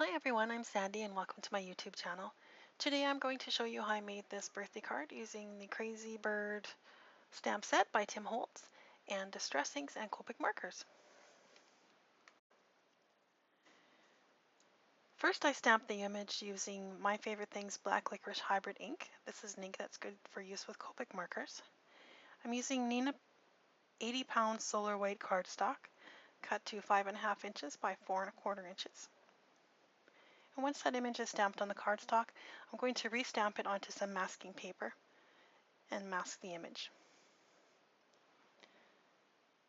Hi everyone, I'm Sandy and welcome to my YouTube channel. Today I'm going to show you how I made this birthday card using the Crazy Bird stamp set by Tim Holtz and distress inks and Copic markers. First I stamped the image using My Favorite Things Black Licorice Hybrid ink. This is an ink that's good for use with Copic markers. I'm using Neenah 80-pound solar white cardstock cut to 5.5 inches by 4.25 inches. And once that image is stamped on the cardstock, I'm going to restamp it onto some masking paper and mask the image.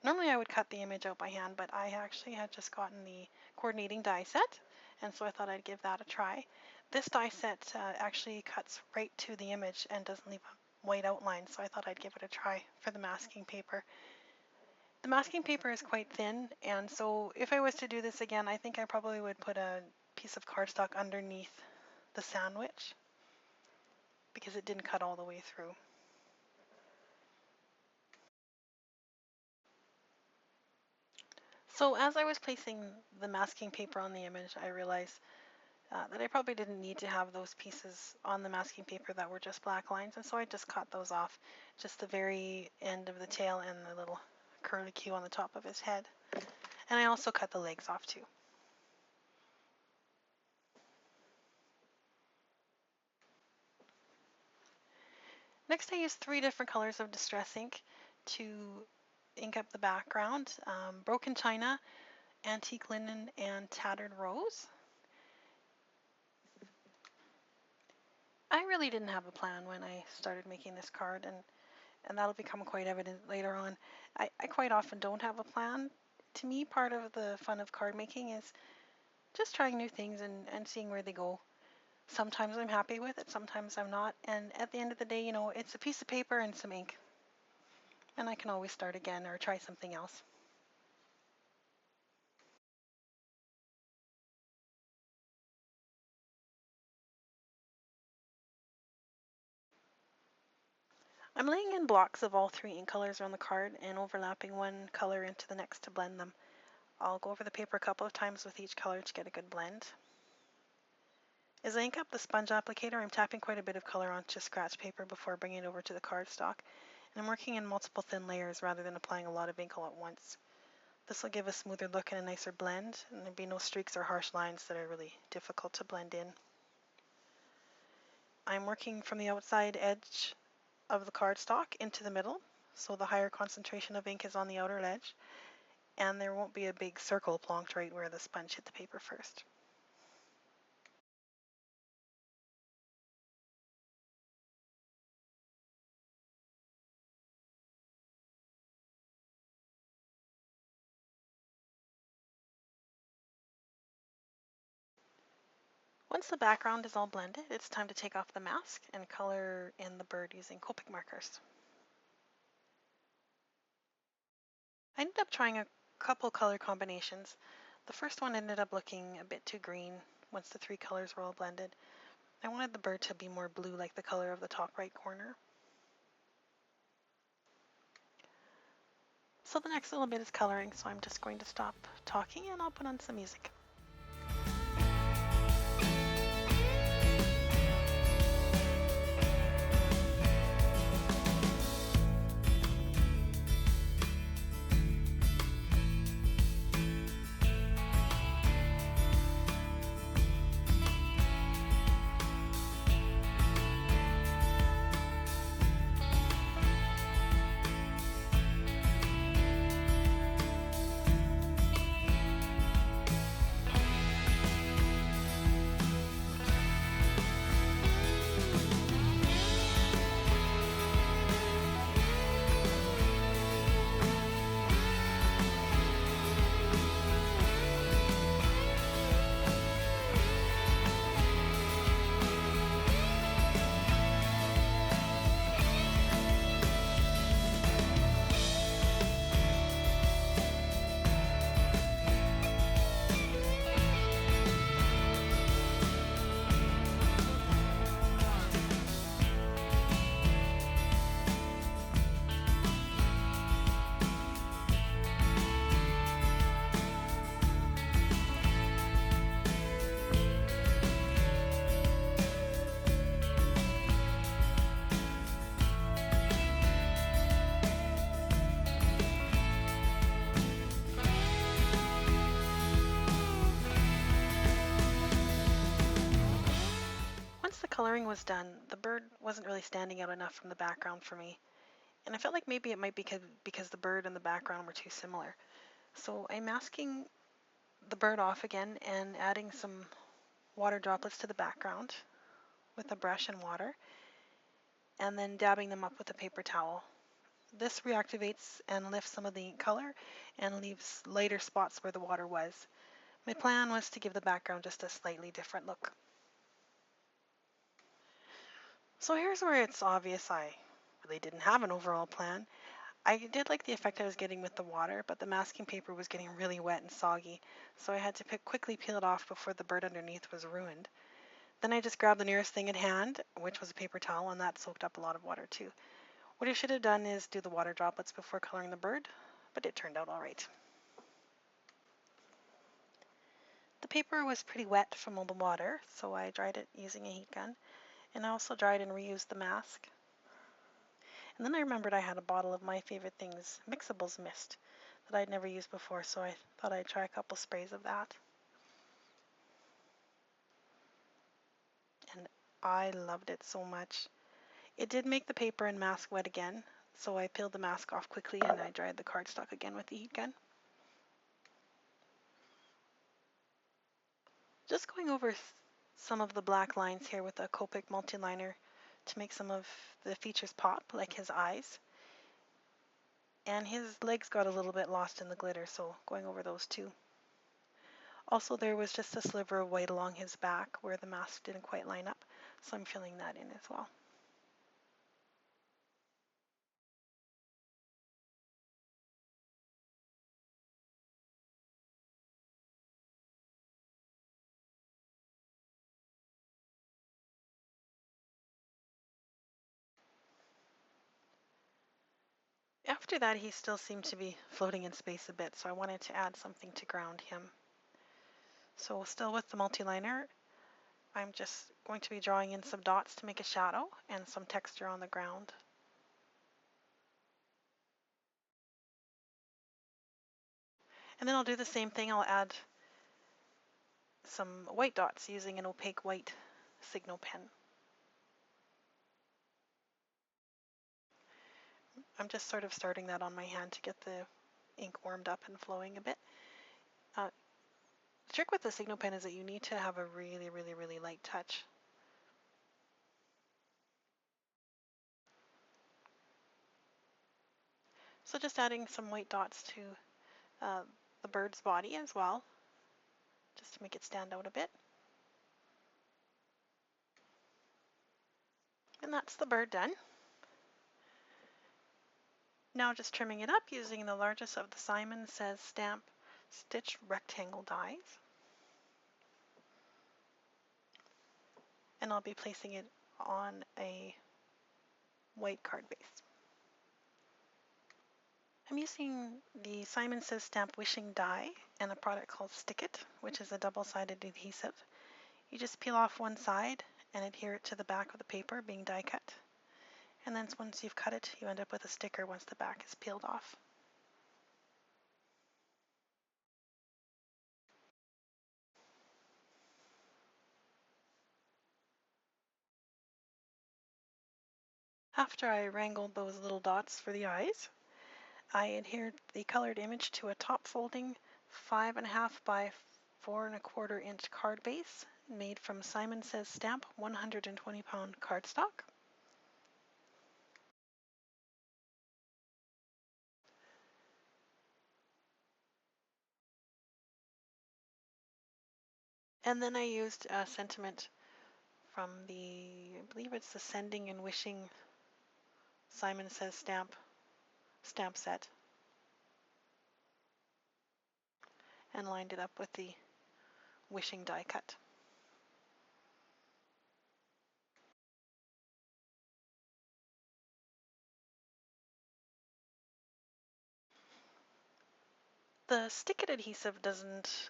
Normally I would cut the image out by hand, but I actually had just gotten the coordinating die set, and so I thought I'd give that a try. This die set actually cuts right to the image and doesn't leave a white outline, so I thought I'd give it a try for the masking paper. The masking paper is quite thin, and so if I was to do this again, I think I probably would put a piece of cardstock underneath the sandwich because it didn't cut all the way through. So as I was placing the masking paper on the image, I realized that I probably didn't need to have those pieces on the masking paper that were just black lines, and so I just cut those off, just the very end of the tail and the little curly Q on the top of his head. And I also cut the legs off too. Next, I used 3 different colors of distress ink to ink up the background: Broken China, Antique Linen, and Tattered Rose. I really didn't have a plan when I started making this card, and that'll become quite evident later on. I quite often don't have a plan. To me, part of the fun of card making is just trying new things and seeing where they go. Sometimes I'm happy with it, sometimes I'm not, and at the end of the day, you know, it's a piece of paper and some ink, and I can always start again or try something else. I'm laying in blocks of all 3 ink colors on the card and overlapping one color into the next to blend them. I'll go over the paper a couple of times with each color to get a good blend. As I ink up the sponge applicator, I'm tapping quite a bit of color onto scratch paper before bringing it over to the cardstock, and I'm working in multiple thin layers rather than applying a lot of ink all at once. This will give a smoother look and a nicer blend, and there'll be no streaks or harsh lines that are really difficult to blend in. I'm working from the outside edge of the cardstock into the middle, so the higher concentration of ink is on the outer edge, and there won't be a big circle plonked right where the sponge hit the paper first. Once the background is all blended, it's time to take off the mask and color in the bird using Copic markers. I ended up trying a couple color combinations. The first one ended up looking a bit too green once the 3 colors were all blended. I wanted the bird to be more blue, like the color of the top right corner. So the next little bit is coloring, so I'm just going to stop talking and I'll put on some music. coloring was done, the bird wasn't really standing out enough from the background for me. And I felt like maybe it might be because the bird and the background were too similar. So I'm masking the bird off again and adding some water droplets to the background with a brush and water, and then dabbing them up with a paper towel. This reactivates and lifts some of the color and leaves lighter spots where the water was. My plan was to give the background just a slightly different look. So here's where it's obvious I really didn't have an overall plan. I did like the effect I was getting with the water, but the masking paper was getting really wet and soggy, so I had to quickly peel it off before the bird underneath was ruined. Then I just grabbed the nearest thing at hand, which was a paper towel, and that soaked up a lot of water too. What I should have done is do the water droplets before coloring the bird, but it turned out all right. The paper was pretty wet from all the water, so I dried it using a heat gun, and I also dried and reused the mask. And then I remembered I had a bottle of my favorite things, Mixables mist, that I'd never used before, so I thought I'd try a couple sprays of that. And I loved it so much. It did make the paper and mask wet again, so I peeled the mask off quickly and I dried the cardstock again with the heat gun. Just going over some of the black lines here with a Copic Multiliner to make some of the features pop, like his eyes. And his legs got a little bit lost in the glitter, so going over those too. Also, there was just a sliver of white along his back where the mask didn't quite line up, so I'm filling that in as well. After that, he still seemed to be floating in space a bit, so I wanted to add something to ground him. So still with the multiliner, I'm just going to be drawing in some dots to make a shadow and some texture on the ground. And then I'll do the same thing. I'll add some white dots using an opaque white Signo pen. I'm just sort of starting that on my hand to get the ink warmed up and flowing a bit. The trick with the Signo pen is that you need to have a really, really, really light touch. So just adding some white dots to the bird's body as well, just to make it stand out a bit. And that's the bird done. Now just trimming it up using the largest of the Simon Says Stamp Stitch rectangle dies. And I'll be placing it on a white card base. I'm using the Simon Says Stamp Wishing die and a product called Stick It, which is a double-sided adhesive. You just peel off one side and adhere it to the back of the paper being die cut. And then once you've cut it, you end up with a sticker once the back is peeled off. After I wrangled those little dots for the eyes, I adhered the colored image to a top folding 5.5 by 4.25 inch card base made from Simon Says Stamp 120 pound cardstock. And then I used a sentiment from I believe it's the Sending and Wishing Simon Says Stamp set, and lined it up with the wishing die cut. The Stick It adhesive doesn't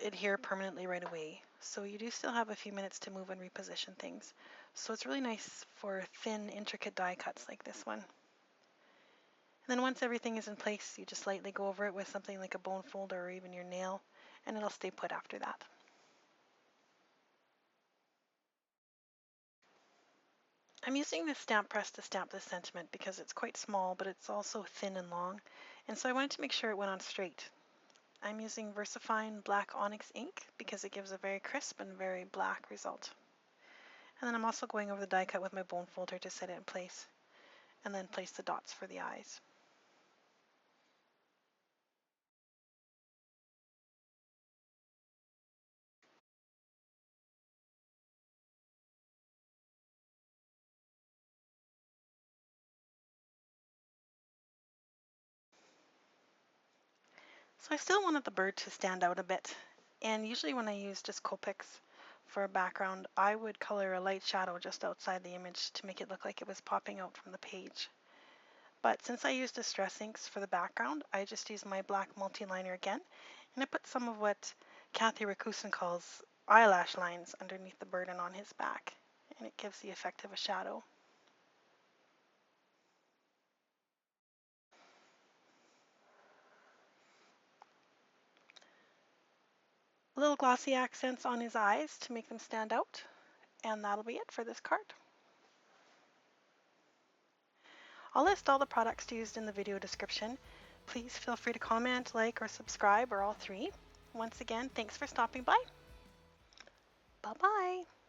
adhere permanently right away, so you do still have a few minutes to move and reposition things. So it's really nice for thin, intricate die cuts like this one. And then once everything is in place, you just lightly go over it with something like a bone folder or even your nail, and it'll stay put after that. I'm using this stamp press to stamp this sentiment because it's quite small, but it's also thin and long, and so I wanted to make sure it went on straight. I'm using VersaFine Black Onyx ink because it gives a very crisp and very black result. And then I'm also going over the die cut with my bone folder to set it in place, and then place the dots for the eyes. So I still wanted the bird to stand out a bit, and usually when I use just Copics for a background, I would color a light shadow just outside the image to make it look like it was popping out from the page. But since I used Distress inks for the background, I just used my black Multiliner again, and I put some of what Kathy Rakusin calls eyelash lines underneath the bird and on his back, and it gives the effect of a shadow. Little glossy accents on his eyes to make them stand out, and that'll be it for this card. I'll list all the products used in the video description. Please feel free to comment, like, or subscribe, or all three. Once again, thanks for stopping by. Bye-bye.